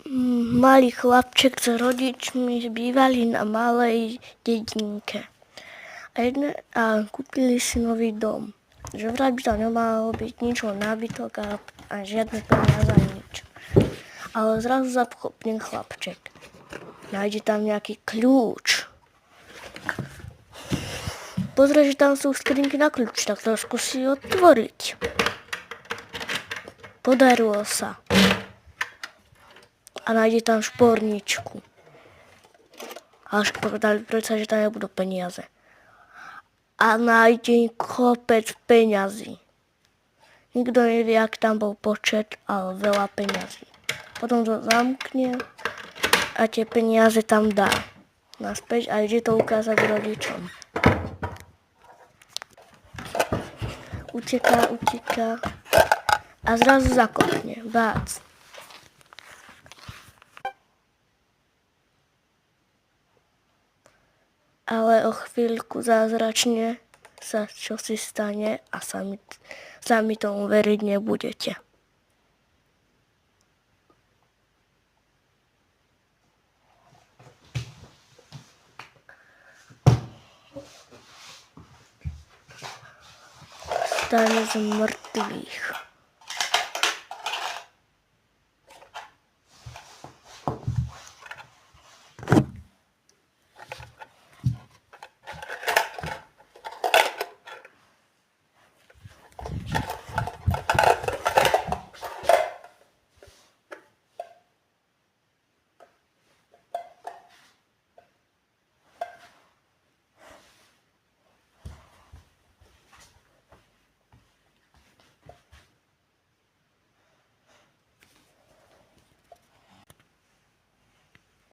Malý chlapček s rodičmi bývali na malej dedinke. A kúpili si nový dom. Že vraj by tam nemalo byť nič, len nábytok a žiadne peniaze ani nič. Ale zrazu zapchopne chlapček. Nájde tam nejaký kľúč. Pozrie, že tam sú skrinky na kľúč, tak to skúsi otvoriť. Podarilo sa. A nájde tam šporničku. Ale však povedali predsa, že tam nebudú peniaze. A nájde kopec peňazí. Nikto nevie, ak tam bol počet, ale veľa peňazí. Potom to zamkne a tie peniaze tam dá naspäť a ide to ukázať rodičom. Uteká a zrazu zakopne. Bác. Ale o chvíľku zázračne sa čosi stane a sami tomu veriť nebudete. Stane z mŕtvych.